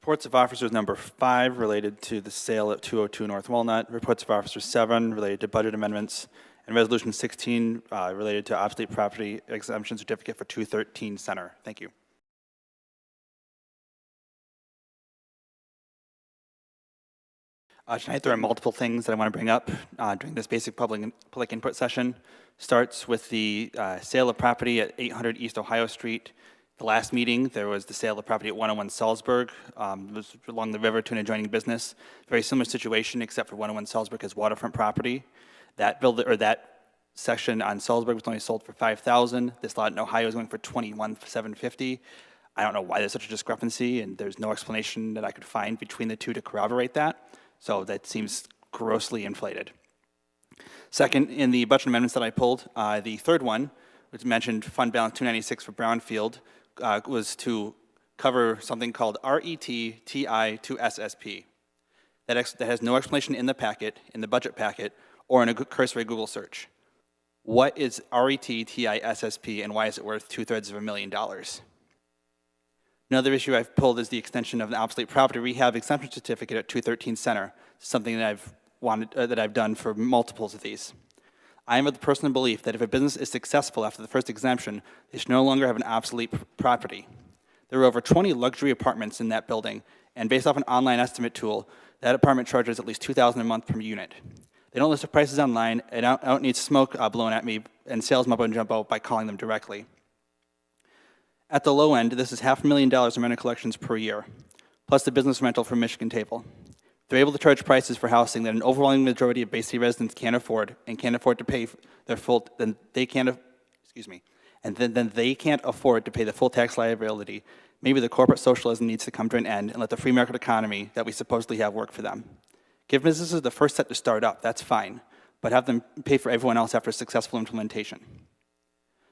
Reports of officers number 5 related to the sale at 202 North Walnut. Reports of officer 7 related to budget amendments. And resolution 16 related to obsolete property exemption certificate for 213 Center. Thank you. Tonight there are multiple things that I want to bring up during this basic public input session. Starts with the sale of property at 800 East Ohio Street. The last meeting, there was the sale of property at 101 Salzburg. It was along the river to an adjoining business. Very similar situation, except for 101 Salzburg has waterfront property. That section on Salzburg was only sold for $5,000. This lot in Ohio is going for $21,750. I don't know why there's such a discrepancy, and there's no explanation that I could find between the two to corroborate that. So that seems grossly inflated. Second, in the budget amendments that I pulled, the third one, which mentioned fund balance 296 for Brownfield, was to cover something called RETTI to SSP. That has no explanation in the packet, in the budget packet, or in a cursory Google search. What is RETTI SSP, and why is it worth $750,000? Another issue I've pulled is the extension of the obsolete property rehab exemption certificate at 213 Center, something that I've done for multiples of these. I am of the personal belief that if a business is successful after the first exemption, they should no longer have an obsolete property. There are over 20 luxury apartments in that building, and based off an online estimate tool, that apartment charges at least $2,000 a month per unit. They don't list the prices online, and I don't need smoke blown at me and sales mumbo jumbo by calling them directly. At the low end, this is $500,000 in rental collections per year, plus the business rental from Michigan Table. They're able to charge prices for housing that an overwhelming majority of Bay City residents can't afford and can't afford to pay their full, then they can't afford to pay the full tax liability. Maybe the corporate socialism needs to come to an end and let the free market economy that we supposedly have work for them. Give businesses the first step to start up, that's fine, but have them pay for everyone else after successful implementation.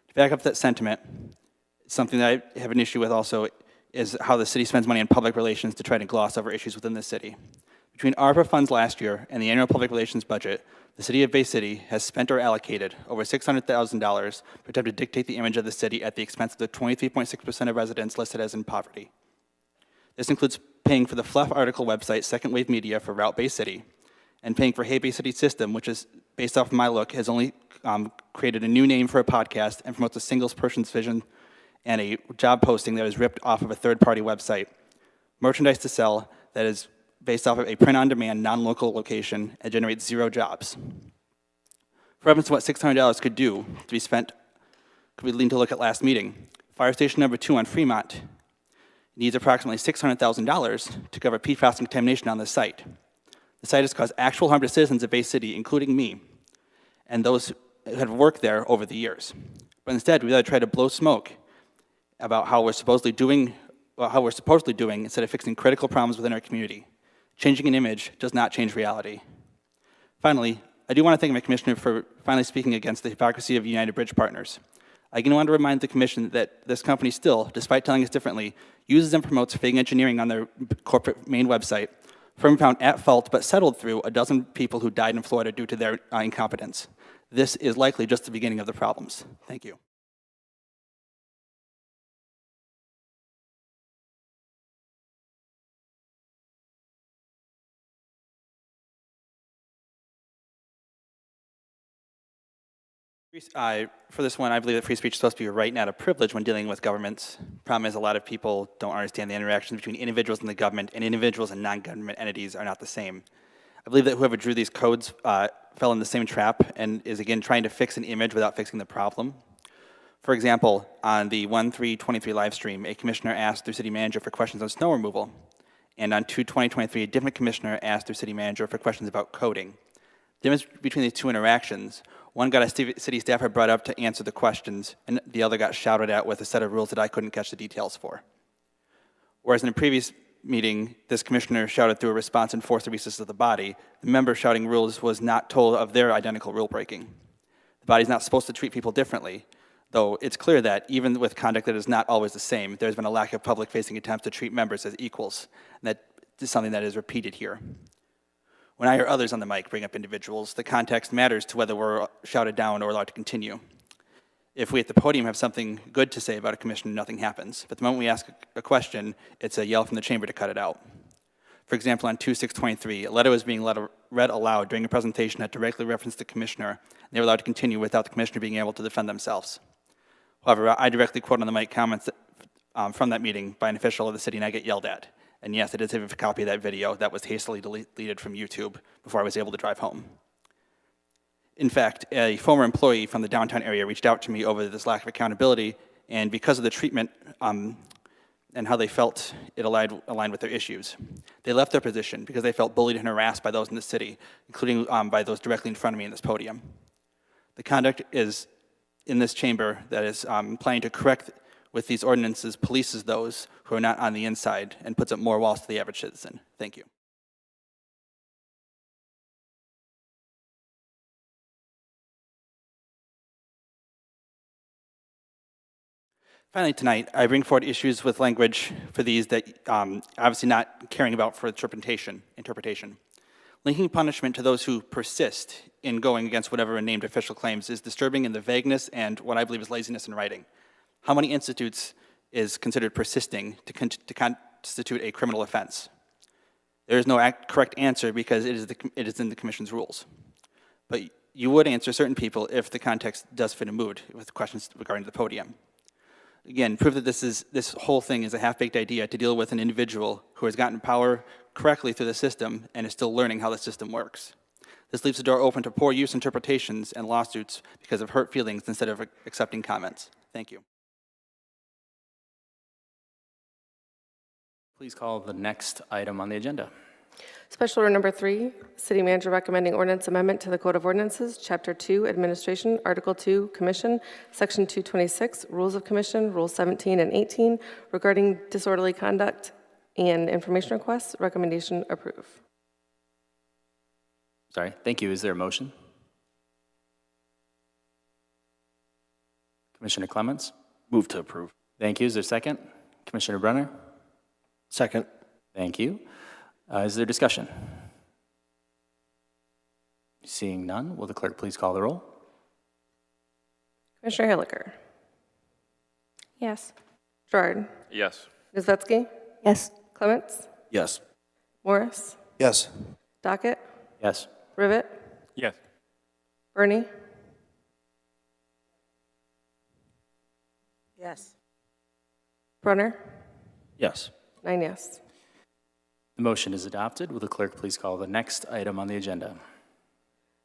To back up that sentiment, something that I have an issue with also is how the city spends money on public relations to try to gloss over issues within the city. Between ARPA funds last year and the annual public relations budget, the city of Bay City has spent or allocated over $600,000 to attempt to dictate the image of the city at the expense of the 23.6% of residents listed as in poverty. This includes paying for the fluff article website Second Wave Media for Route Bay City, and paying for Hey Bay City System, which is, based off of my look, has only created a new name for a podcast and promotes a single person's vision and a job posting that is ripped off of a third-party website, merchandise to sell that is based off of a print-on-demand, non-local location and generates 0 jobs. For reference to what $600 could do to be spent, could we lean to look at last meeting? Fire station number 2 on Fremont needs approximately $600,000 to cover PFAS contamination on the site. The site has caused actual harm to citizens of Bay City, including me, and those who have worked there over the years. But instead, we try to blow smoke about how we're supposedly doing instead of fixing critical problems within our community. Changing an image does not change reality. Finally, I do want to thank my commissioner for finally speaking against the hypocrisy of United Bridge Partners. I want to remind the commission that this company still, despite telling us differently, uses and promotes fake engineering on their corporate main website, firm found at fault but settled through a dozen people who died in Florida due to their incompetence. This is likely just the beginning of the problems. Thank you. For this one, I believe that free speech is supposed to be a right, not a privilege when dealing with governments. Problem is, a lot of people don't understand the interactions between individuals and the government, and individuals and non-government entities are not the same. I believe that whoever drew these codes fell in the same trap and is, again, trying to fix an image without fixing the problem. For example, on the 1/3/23 live stream, a commissioner asked their city manager for questions on snow removal. And on 2/20/23, a different commissioner asked their city manager for questions about coding. The difference between these two interactions, one got a city staffer brought up to answer the questions, and the other got shouted at with a set of rules that I couldn't catch the details for. Whereas in a previous meeting, this commissioner shouted through a response and forced the recess of the body, the member shouting rules was not told of their identical rule breaking. The body's not supposed to treat people differently, though it's clear that even with conduct that is not always the same, there's been a lack of public-facing attempts to treat members as equals, and that is something that is repeated here. When I hear others on the mic bring up individuals, the context matters to whether we're shouted down or allowed to continue. if we at the podium have something good to say about a commissioner, nothing happens. But the moment we ask a question, it's a yell from the chamber to cut it out. For example, on 2/6/23, a letter was being read aloud during a presentation that directly referenced the commissioner, and they were allowed to continue without the commissioner being able to defend themselves. However, I directly quote on the mic comments from that meeting by an official of the city, and I get yelled at. And yes, I did have a copy of that video that was hastily deleted from YouTube before I was able to drive home. In fact, a former employee from the downtown area reached out to me over this lack of accountability, and because of the treatment and how they felt it aligned with their issues, they left their position because they felt bullied and harassed by those in the city, including by those directly in front of me in this podium. The conduct is in this chamber that is planning to correct with these ordinances polices those who are not on the inside and puts up more walls to the average citizen. Thank you. Finally, tonight, I bring forward issues with language for these that obviously not caring about for interpretation. Linking punishment to those who persist in going against whatever a named official claims is disturbing in the vagueness and what I believe is laziness in writing. How many institutes is considered persisting to constitute a criminal offense? There is no correct answer because it is in the commission's rules. But you would answer certain people if the context does fit a mood with questions regarding the podium. Again, prove that this whole thing is a half-baked idea to deal with an individual who has gotten power correctly through the system and is still learning how the system works. This leaves the door open to poor use interpretations and lawsuits because of hurt feelings instead of accepting comments. Thank you. Please call the next item on the agenda. Special Order Number 3, City Manager recommending ordinance amendment to the Code of Ordinances, Chapter 2, Administration, Article 2, Commission, Section 226, Rules of Commission, Rules 17 and 18, regarding disorderly conduct and information requests. Recommendation approve. Sorry, thank you. Is there a motion? Commissioner Clements? Move to approve. Thank you. Is there a second? Commissioner Brenner? Second. Thank you. Is there discussion? Seeing none, will the clerk please call the roll? Commissioner Hilliker? Yes. Gerard? Yes. Nizvetsky? Yes. Clements? Yes. Morris? Yes. Dockett? Yes. Rivet? Yes. Bernie? Yes. Brunner? Yes. 9 yes. The motion is adopted. Will the clerk please call the next item on the agenda?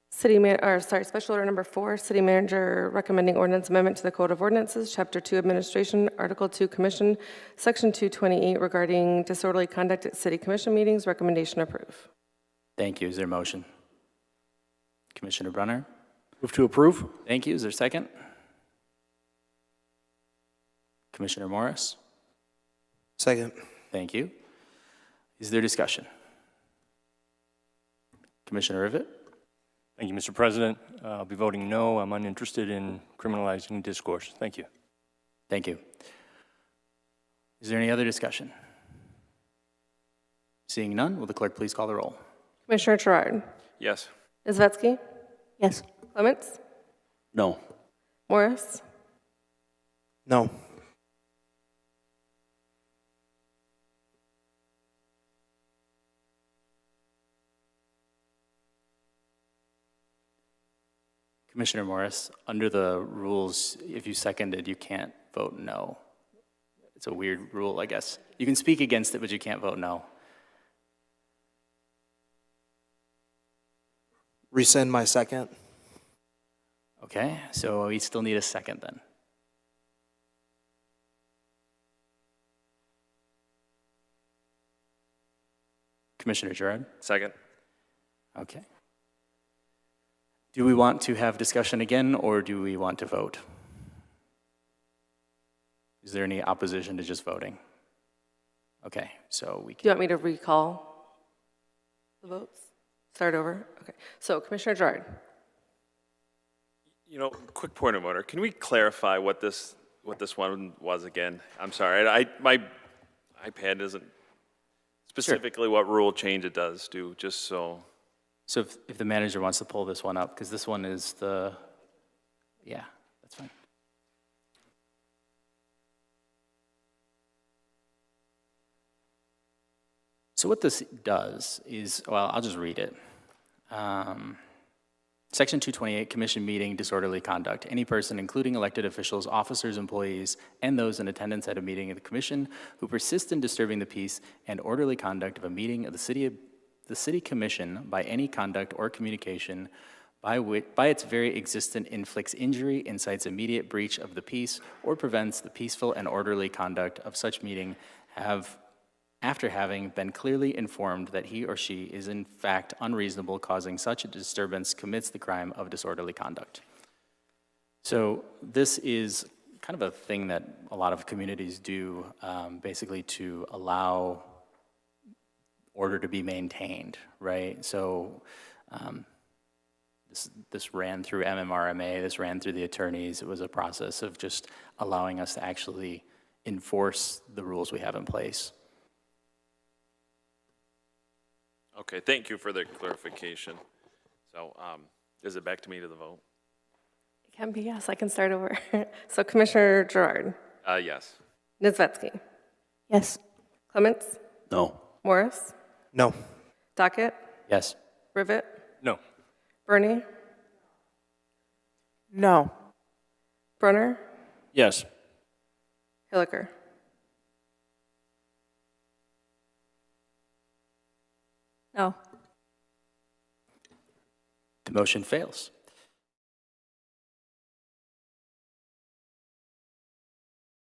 Special Order Number 4, City Manager recommending ordinance amendment to the Code of Ordinances, Chapter 2, Administration, Article 2, Commission, Section 228, regarding disorderly conduct at City Commission meetings. Recommendation approve. Thank you. Is there a motion? Commissioner Brunner? Move to approve. Thank you. Is there a second? Commissioner Morris? Second. Thank you. Is there discussion? Commissioner Rivet? Thank you, Mr. President. I'll be voting no. I'm uninterested in criminalizing discourse. Thank you. Thank you. Is there any other discussion? Seeing none, will the clerk please call the roll? Commissioner Gerard? Yes. Nizvetsky? Yes. Clements? No. Morris? No. Commissioner Morris, under the rules, if you seconded, you can't vote no. It's a weird rule, I guess. You can speak against it, but you can't vote no. Rescind my second. Okay, so we still need a second then. Commissioner Gerard? Second. Okay. Do we want to have discussion again, or do we want to vote? Is there any opposition to just voting? Okay, so we Do you can. want me to recall the votes? Start over? Okay. So, Commissioner Gerard? You know, quick point of order. Can we clarify what this one was again? I'm sorry. My iPad isn't specifically what rule change it does do, just so. So if the manager wants to pull this one up, because this one is yeah, that's fine. So what this does is, well, I'll just read it. Section 228, Commission Meeting Disorderly Conduct. Any person, including elected officials, officers, employees, and those in attendance at a meeting of the Commission who persist in disturbing the peace and orderly conduct of a meeting of the City Commission by any conduct or communication by its very existence inflicts injury, incites immediate breach of the peace, or prevents the peaceful and orderly conduct of such meeting after having been clearly informed that he or she is in fact unreasonable, causing such a disturbance, commits the crime of disorderly conduct. So this is kind of a thing that a lot of communities do, basically to allow order to be maintained, right? So this ran through MMRMA, this ran through the attorneys. It was a process of just allowing us to actually enforce the rules we have in place. Okay, thank you for the clarification. So is it back to me to the vote? It can be, yes, I can start over. So Commissioner Gerard, Yes. Nisbetsky, Yes. Clements, No. Morris, No. Docket, Yes. Rivet, No. Bernie, No. Brunner, Yes. Hilliker. No. The motion fails.